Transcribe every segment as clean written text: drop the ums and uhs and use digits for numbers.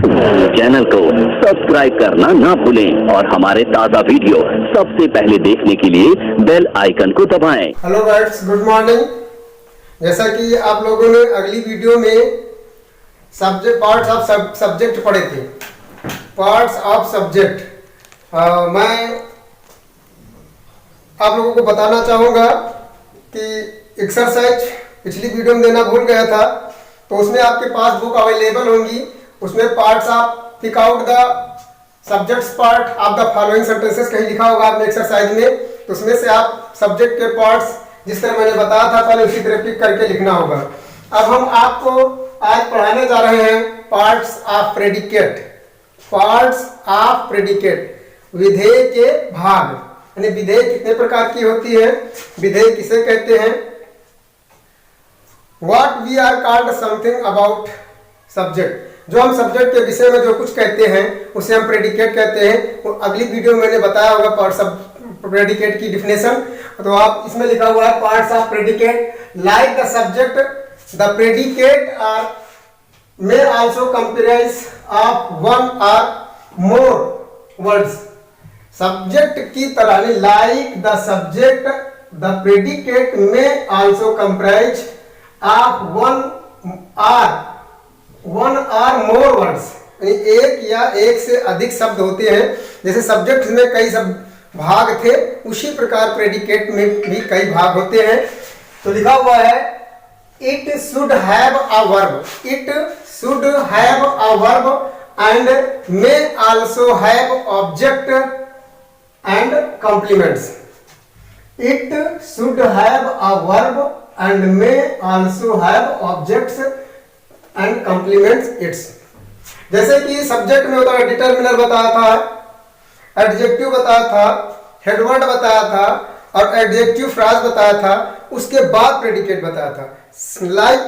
Channel को subscribe करना ना भूलें और हमारे ताज़ा वीडियो सबसे पहले देखने के लिए बेल आइकन को दबाएं। Hello guides, good morning. जैसा कि आप लोगों ने अगली वीडियो में पार्ट्स ऑफ सब्जेक्ट पढ़े थे, पार्ट्स ऑफ सब्जेक्ट, मैं आप लोगों को बताना चाहूँगा कि एक्सरसाइज पिछली वीडियो में देना भूल गया था, तो उसमें आपके पास बुक अवेलेबल होंगी। उसमें parts of pick out the subjects part of the following sentences कहीं लिखा होगा आपने एक्सरसाइज में, तो उसमें से आप सब्जेक्ट के पार्ट्स जिस तरह मैंने बताया था पहले उसी तरह पिक करके लिखना होगा। अब हम आपको आज पढ़ाने जा रहे हैं parts of predicate. Parts of predicate, विधेय के भाग, यानी विधेय कितने प्रकार की होती है, विधेय किसे कहते हैं। What we are called something about subject, जो हम सब्जेक्ट के विषय में जो कुछ कहते हैं उसे हम प्रेडिकेट कहते हैं। वो अगली वीडियो में मैंने बताया होगा प्रेडिकेट की डिफिनेशन, तो आप इसमें लिखा हुआ है parts of predicate like the subject the predicate are may also comprise of one or more words. Subject की तरह, like the subject the predicate may also comprise of one or more words, एक या एक से अधिक शब्द होते हैं। जैसे सब्जेक्ट में कई सब भाग थे, उसी प्रकार प्रेडिकेट में भी कई भाग होते हैं। तो लिखा हुआ है it should have a verb, it should have a verb and may also have object and complements. It should have a verb and may also have objects and complements it's. जैसे कि सब्जेक्ट में होता है determiner बताया था, adjective बताया था, headword बताया था और एडजेक्टिव फ्राज बताया था, उसके बाद प्रेडिकेट बताया था। लाइक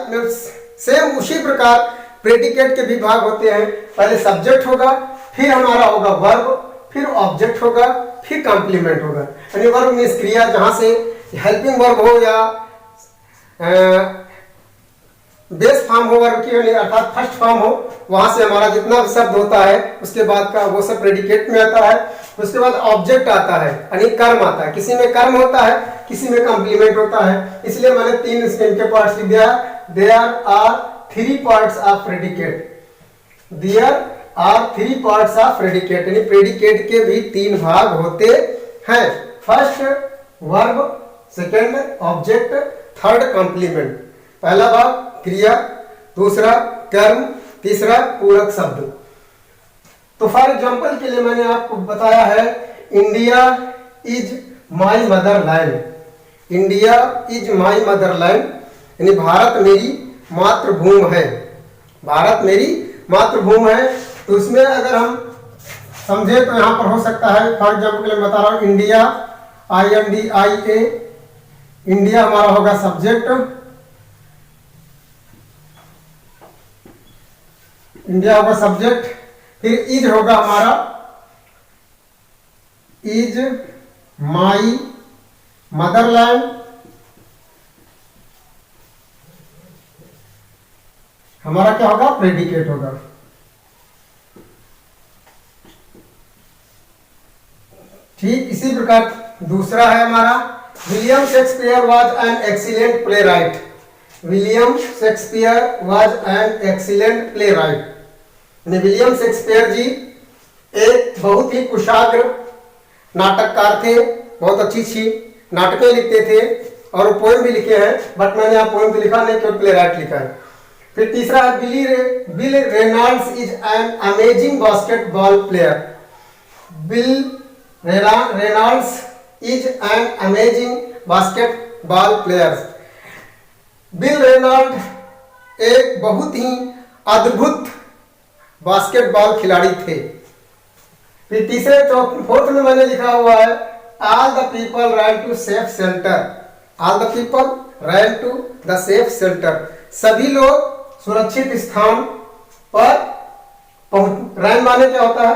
सेम उसी प्रकार प्रेडिकेट के भी भाग होते हैं। पहले सब्जेक्ट होगा, फिर हमारा होगा वर्ब, फिर ऑब्जेक्ट होगा, फिर कॉम्प्लीमेंट होगा। यानी वर्ब मीन्स क्रिया, जहां से हेल्पिंग वर्ब हो या बेस फॉर्म हो वर्ब की, अर्थात फर्स्ट फॉर्म हो, वहां से हमारा जितना शब्द होता है उसके बाद का वो सब प्रेडिकेट में आता है। उसके बाद ऑब्जेक्ट आता है, यानी कर्म आता है। किसी में कर्म होता है, किसी में कॉम्प्लीमेंट होता है। इसलिए मैंने तीन इनके पार्ट्स लिख दिया। There are three parts of predicate, there are three parts of predicate, यानी प्रेडिकेट के भी तीन भाग होते हैं। First verb, second object, third complement. पहला भाग क्रिया, दूसरा कर्म, तीसरा पूरक शब्द। तो फॉर एग्जांपल के लिए मैंने आपको बताया है India is my Motherland. India is my Motherland, यानी भारत मेरी मातृभूमि है। भारत मेरी मातृभूमि है। तो उसमें अगर हम समझे तो यहां पर हो सकता है, फॉर एग्जांपल के लिए बता रहा हूं, इंडिया INDIA, इंडिया हमारा होगा सब्जेक्ट, इंडिया होगा सब्जेक्ट, फिर इज होगा हमारा, इज माई मदरलैंड, हमारा क्या होगा, प्रेडिकेट होगा। ठीक इसी प्रकार दूसरा है हमारा, William Shakespeare was an excellent playwright. William Shakespeare was an excellent playwright, William Shakespeare ji एक बहुत ही कुशाग्र नाटककार थे, बहुत अच्छी नाटकें लिखते थे और वो पोएम भी लिखे हैं, बट मैंने यहाँ पोएम तो लिखा नहीं, केवल प्ले राइट लिखा है। फिर तीसरा है Bill Reynolds is an amazing basketball player. Bill Reynolds is an amazing basketball player. Bill Reynold एक बहुत ही अद्भुत बास्केटबॉल खिलाड़ी थे। फिर तीसरे फोर्थ में मैंने लिखा हुआ है all the people ran to safe centre. All the people ran to the safe centre, सभी लोग सुरक्षित स्थान पर पहुंच। रैन माने क्या होता है,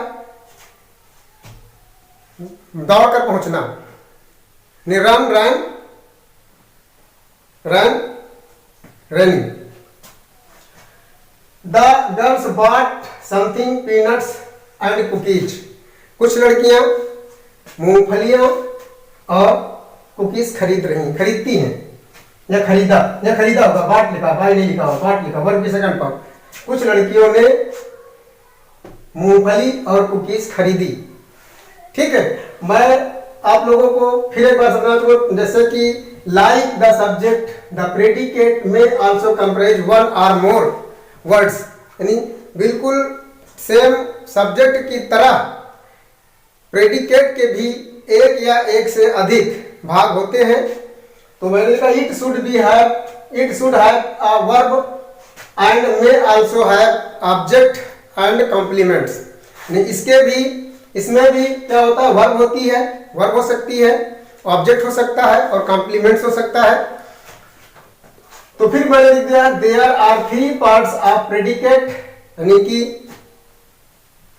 दौड़कर पहुंचना। Run rain run running. The girls bought something peanuts and cookies. कुछ लड़कियां मूंगफलियां और कुकीज खरीदती हैं या खरीदा होगा, बाट लिखा, बाय नहीं लिखा होगा, बाट लिखा, वर्ब की सेकंड फॉर्म। कुछ लड़कियों ने मूंगफली और कुकीज खरीदी। ठीक है, मैं आप लोगों को फिर एक बार समझाना चाहूंगा, जैसे कि like the subject the predicate में also comprise one or more words, यानी बिल्कुल सेम सब्जेक्ट की तरह प्रेडिकेट के भी एक या एक से अधिक भाग होते हैं। तो मैंने लिखा it should have a verb and may also have object and complements. इसमें भी क्या होता है, वर्ब होती है, वर्ब हो सकती है, ऑब्जेक्ट हो सकता है और कॉम्प्लीमेंट्स हो सकता है। तो फिर मैंने लिख दिया there are 3 parts of predicate, यानी कि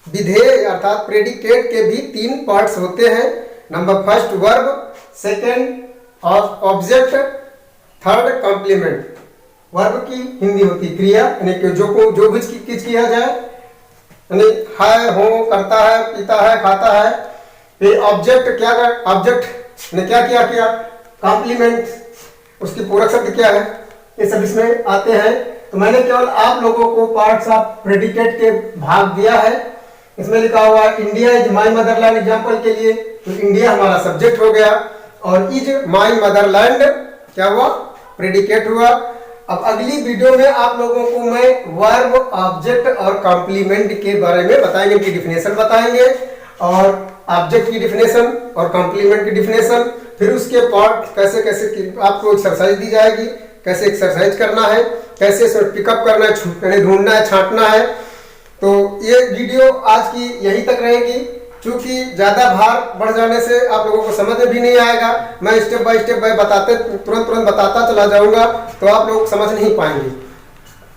विधेय अर्थात प्रेडिकेट के भी 3 पार्ट्स होते हैं। Number first verb, second object, third complement. Verb की हिंदी होती क्रिया, यानी कि जो भी चीज किया जाए, यानी है, हो, करता है, पीता है, खाता है। फिर ऑब्जेक्ट ऑब्जेक्ट ने क्या किया, कॉम्प्लीमेंट उसकी पूरक शब्द क्या है, ये सब इसमें आते हैं। तो मैंने केवल आप लोगों को पार्ट्स ऑफ प्रेडिकेट के भाग दिया है। इसमें लिखा हुआ India is my Motherland example के लिए, तो इंडिया हमारा सब्जेक्ट हो गया और इज माई मदरलैंड क्या हुआ, प्रेडिकेट हुआ। अब अगली वीडियो में आप लोगों को मैं वर्ब, ऑब्जेक्ट और कॉम्प्लीमेंट के बारे में बताएंगे, उनकी डिफिनेशन बताएंगे और ऑब्जेक्ट की डिफिनेशन और कॉम्प्लीमेंट की डिफिनेशन, फिर उसके पार्ट कैसे कैसे आपको एक्सरसाइज दी जाएगी, कैसे एक्सरसाइज करना है, कैसे इसमें पिकअप करना है, ढूंढना है, छांटना है। तो ये वीडियो आज की यहीं तक रहेगी, क्योंकि ज़्यादा भार बढ़ जाने से आप लोगों को समझ में भी नहीं आएगा। मैं स्टेप बाय स्टेप तुरंत बताता चला जाऊंगा तो आप लोग समझ नहीं पाएंगे।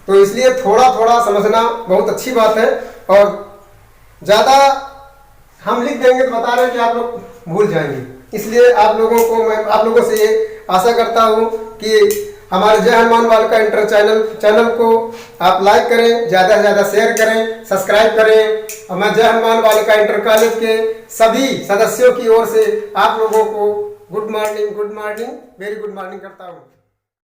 तो इसलिए थोड़ा थोड़ा समझना बहुत अच्छी बात है, और ज़्यादा हम लिख देंगे तो बता रहे हैं कि आप लोग भूल जाएंगे। इसलिए आप लोगों को मैं आप लोगों से ये आशा करता हूँ कि हमारे जय हनुमान बालिका इंटर चैनल को आप लाइक करें, ज़्यादा से ज़्यादा शेयर करें, सब्सक्राइब करें। और मैं जय हनुमान बालिका इंटर कॉलेज के सभी सदस्यों की ओर से आप लोगों को good morning, very good morning करता हूँ।